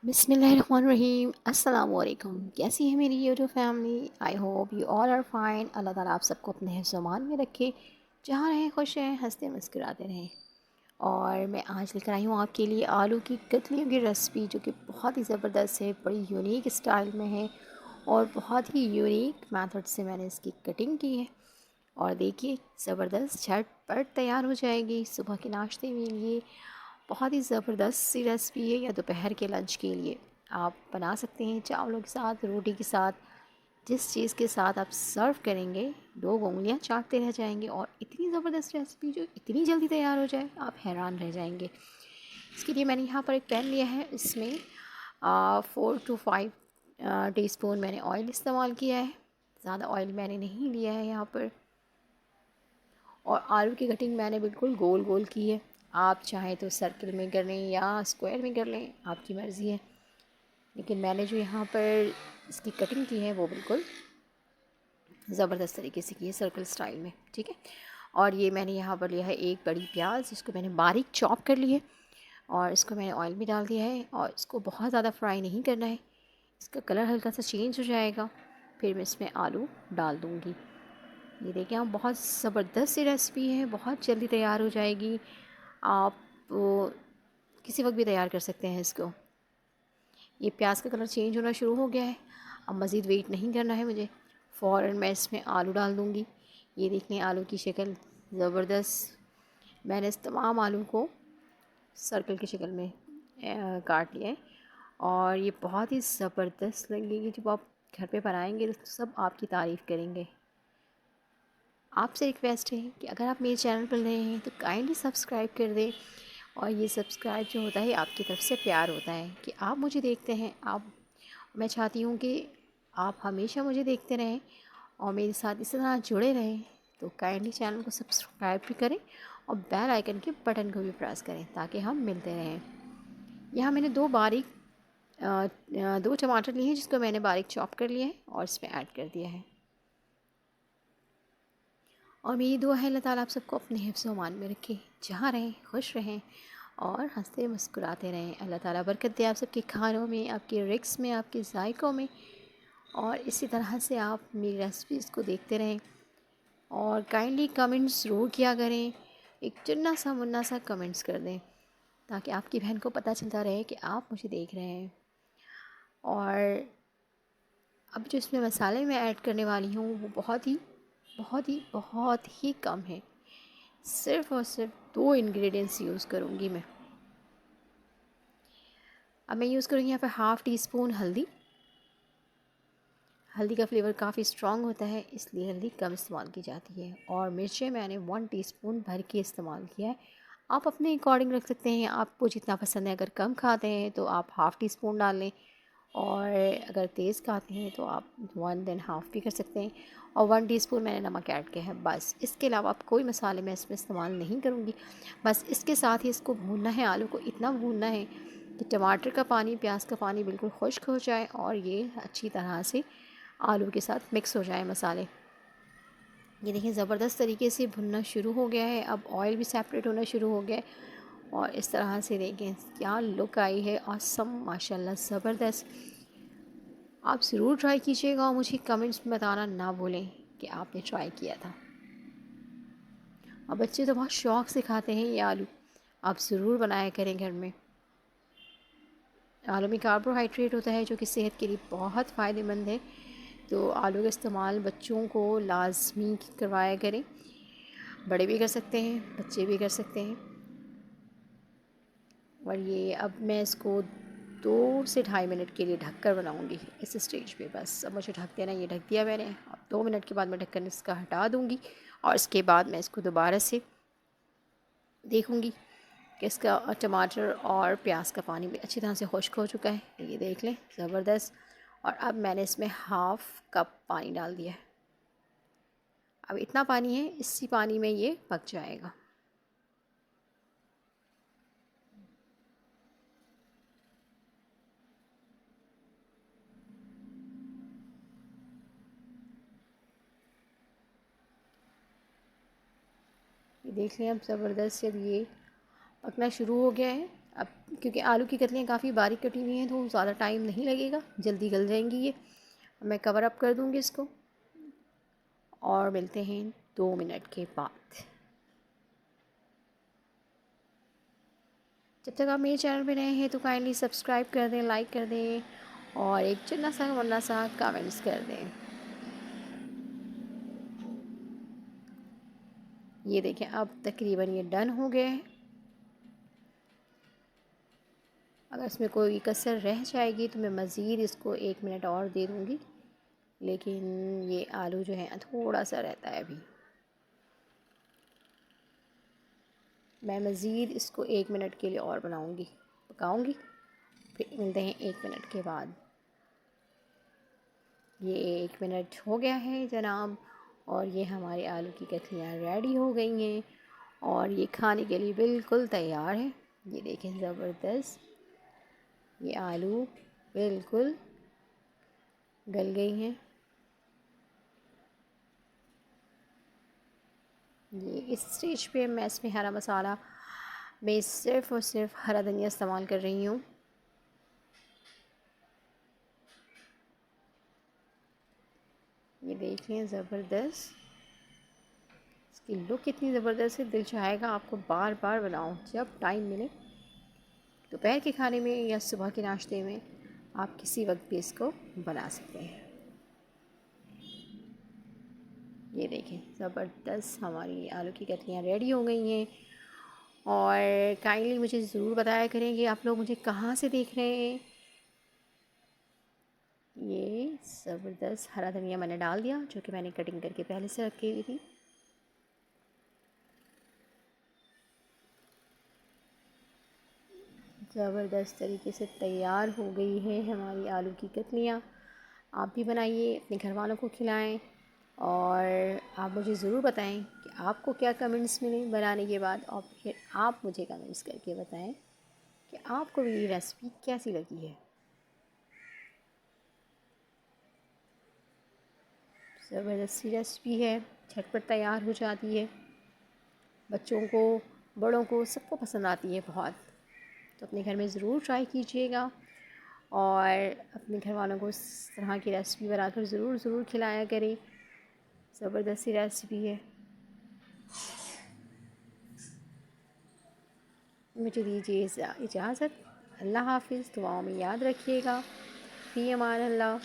बिस्मिल्लाहिर्रहमानिर्रहीम। अस्सलाम वालेकुम। कैसी है मेरी YouTube family? I hope you all are fine. अल्लाह ताला आप सबको अपने हिफ्ज़-ओ-मान में रखे, जहाँ रहें खुश रहें, हंसते मुस्कुराते रहें। और मैं आज लेकर आई हूँ आपके लिए आलू की कतलियों की रेसिपी, जो कि बहुत ही ज़बरदस्त है, बड़ी यूनिक स्टाइल में है और बहुत ही यूनिक मेथड से मैंने इसकी कटिंग की है। और देखिए, ज़बरदस्त झटपट तैयार हो जाएगी सुबह के नाश्ते में। ये बहुत ही ज़बरदस्त सी रेसिपी है, या दोपहर के लंच के लिए आप बना सकते हैं, चावलों के साथ, रोटी के साथ, जिस चीज़ के साथ आप सर्व करेंगे, 2 उँगलियां चाटते रह जाएंगे। और इतनी ज़बरदस्त रेसिपी जो इतनी जल्दी तैयार हो जाए, आप हैरान रह जाएंगे। इसके लिए मैंने यहाँ पर एक पैन लिया है, इसमें 4 to 5 टीस्पून मैंने ऑयल इस्तेमाल किया है। ज़्यादा ऑयल मैंने नहीं लिया है यहाँ पर। और आलू की कटिंग मैंने बिल्कुल गोल गोल की है। आप चाहें तो सर्कल में कर लें या स्क्वायर में कर लें, आपकी मर्ज़ी है। लेकिन मैंने जो यहाँ पर इसकी कटिंग की है वो बिल्कुल ज़बरदस्त तरीके से की है, सर्कल स्टाइल में। ठीक है। और ये मैंने यहाँ पर लिया है एक बड़ी प्याज, जिसको मैंने बारीक चॉप कर लिया है। और इसको मैंने ऑयल में डाल दिया है, और इसको बहुत ज़्यादा फ्राई नहीं करना है। इसका कलर हल्का सा चेंज हो जाएगा, फिर मैं इसमें आलू डाल दूँगी। ये देखिए, आप बहुत ज़बरदस्त सी रेसिपी है, बहुत जल्दी तैयार हो जाएगी। आप किसी वक्त भी तैयार कर सकते हैं इसको। ये प्याज का कलर चेंज होना शुरू हो गया है, अब मज़ीद वेट नहीं करना है मुझे, फ़ौरन मैं इसमें आलू डाल दूँगी। ये देख लें, आलू की शक्ल ज़बरदस्त। मैंने इस तमाम आलू को सर्कल की शक्ल में काट लिया है। और ये बहुत ही ज़बरदस्त लगेगी, जब आप घर पे बनाएंगे तो सब आपकी तारीफ़ करेंगे। आपसे रिक्वेस्ट है कि अगर आप मेरे चैनल पर नए हैं तो काइंडली सब्सक्राइब कर दें। और ये सब्सक्राइब जो होता है, आपकी तरफ से प्यार होता है कि आप मुझे देखते हैं। मैं चाहती हूँ कि आप हमेशा मुझे देखते रहें और मेरे साथ इसी तरह जुड़े रहें। तो काइंडली चैनल को सब्सक्राइब भी करें और बेल आइकन के बटन को भी प्रेस करें, ताकि हम मिलते रहें। यहाँ मैंने दो टमाटर लिए हैं, जिसको मैंने बारीक चॉप कर लिया है और इसमें ऐड कर दिया है। और मेरी दुआ है, अल्लाह ताला आप सबको अपने हिफ्ज़-ओ-मान में रखे, जहाँ रहें खुश रहें और हंसते मुस्कुराते रहें। अल्लाह ताला बरकत दे आप सबके खानों में, आपके रिक्स में, आपके जायकों में। और इसी तरह से आप मेरी रेसिपीज़ को देखते रहें और काइंडली कमेंट्स ज़रूर किया करें। एक चुन्ना सा मुन्ना सा कमेंट्स कर दें, ताकि आपकी बहन को पता चलता रहे कि आप मुझे देख रहे हैं। और अब जो इसमें मसाले मैं ऐड करने वाली हूँ, वो बहुत ही कम है। सिर्फ़ और सिर्फ 2 इंग्रेडिएंट्स यूज़ करूँगी मैं। अब मैं यूज़ करूँगी यहाँ पे हाफ़ टी स्पून हल्दी। हल्दी का फ्लेवर काफ़ी स्ट्रॉन्ग होता है, इसलिए हल्दी कम इस्तेमाल की जाती है। और मिर्चें मैंने 1 टीस्पून भर के इस्तेमाल किया है। आप अपने अकॉर्डिंग रख सकते हैं, आपको जितना पसंद है। अगर कम खाते हैं तो आप हाफ़ टी स्पून डाल लें, और अगर तेज़ खाते हैं तो आप 1 देन हाफ़ भी कर सकते हैं। और 1 टीस्पून मैंने नमक ऐड किया है, बस। इसके अलावा आप कोई मसाले मैं इसमें इस्तेमाल नहीं करूँगी। बस इसके साथ ही इसको भूनना है, आलू को इतना भूनना है कि टमाटर का पानी, प्याज का पानी बिल्कुल खुश्क हो जाए और ये अच्छी तरह से आलू के साथ मिक्स हो जाए मसाले। ये देखिए, ज़बरदस्त तरीके से भुनना शुरू हो गया है, अब ऑयल भी सेपरेट होना शुरू हो गया है। और इस तरह से देखें क्या लुक आई है, ऑसम, माशाल्लाह, ज़बरदस्त। आप ज़रूर ट्राई कीजिएगा और मुझे कमेंट्स में बताना ना भूलें कि आपने ट्राई किया था। और बच्चे तो बहुत शौक़ से खाते हैं ये आलू, आप ज़रूर बनाया करें घर में। आलू में कार्बोहाइड्रेट होता है, जो कि सेहत के लिए बहुत फ़ायदेमंद है। तो आलू का इस्तेमाल बच्चों को लाजमी करवाया करें। बड़े भी कर सकते हैं, बच्चे भी कर सकते हैं। और ये अब मैं इसको 2 से ढाई मिनट के लिए ढककर बनाऊंगी इस स्टेज पे। बस अब मुझे ढक देना, ये ढक दिया मैंने। अब 2 मिनट के बाद मैं ढक्कन इसका हटा दूंगी, और इसके बाद मैं इसको दोबारा से देखूंगी कि इसका टमाटर और प्याज का पानी भी अच्छी तरह से खुश्क हो चुका है। ये देख लें, ज़बरदस्त। और अब मैंने इसमें हाफ़ कप पानी डाल दिया है। अब इतना पानी है, इसी पानी में ये पक जाएगा। ये देख लें, अब ज़बरदस्त, जब ये पकना शुरू हो गया है, अब क्योंकि आलू की कतलियाँ काफ़ी बारीक कटी हुई हैं तो ज़्यादा टाइम नहीं लगेगा, जल्दी गल जाएंगी ये। मैं कवर अप कर दूँगी इसको और मिलते हैं 2 मिनट के बाद। जब तक आप मेरे चैनल पे नए हैं तो काइंडली सब्सक्राइब कर दें, लाइक कर दें और एक चिन्ना सा वरना सा कमेंट्स कर दें। ये देखें अब तकरीबन ये डन हो गए हैं। अगर इसमें कोई कसर रह जाएगी तो मैं मज़ीद इसको 1 मिनट और दे दूँगी, लेकिन ये आलू जो है थोड़ा सा रहता है अभी। मैं मज़ीद इसको 1 मिनट के लिए और पकाऊँगी। फिर मिलते हैं 1 मिनट के बाद। ये 1 मिनट हो गया है जनाब और ये हमारे आलू की कतलियाँ रेडी हो गई हैं और ये खाने के लिए बिल्कुल तैयार है। ये देखें ज़बरदस्त, ये आलू बिल्कुल गल गई हैं। ये इस स्टेज पे मैं इसमें हरा मसाला मैं सिर्फ़ और सिर्फ हरा धनिया इस्तेमाल कर रही हूँ। ये देख लें ज़बरदस्त, इसकी लुक कितनी ज़बरदस्त है, दिल चाहेगा आपको बार बार बनाऊँ जब टाइम मिले। दोपहर के खाने में या सुबह के नाश्ते में आप किसी वक्त भी इसको बना सकते हैं। ये देखें ज़बरदस्त हमारी आलू की कतलियाँ रेडी हो गई हैं। और काइंडली मुझे ज़रूर बताया करें कि आप लोग मुझे कहाँ से देख रहे हैं। ये ज़बरदस्त हरा धनिया मैंने डाल दिया जो कि मैंने कटिंग करके पहले से रखी हुई थी। ज़बरदस्त तरीके से तैयार हो गई है हमारी आलू की कतलियाँ। आप भी बनाइए, अपने घर वालों को खिलाएं और आप मुझे ज़रूर बताएं कि आपको क्या कमेंट्स मिले बनाने के बाद, और फिर आप मुझे कमेंट्स करके बताएं कि आपको मेरी रेसिपी कैसी लगी है। ज़बरदस्त सी रेसिपी है, झटपट तैयार हो जाती है, बच्चों को बड़ों को सबको पसंद आती है बहुत। तो अपने घर में ज़रूर ट्राई कीजिएगा और अपने घर वालों को इस तरह की रेसिपी बनाकर ज़रूर ज़रूर खिलाया करें। ज़बरदस्त सी रेसिपी है। मुझे दीजिए इजाज़त। अल्लाह हाफ़िज़, दुआओं में याद रखिएगा। फ़ी अमान अल्लाह।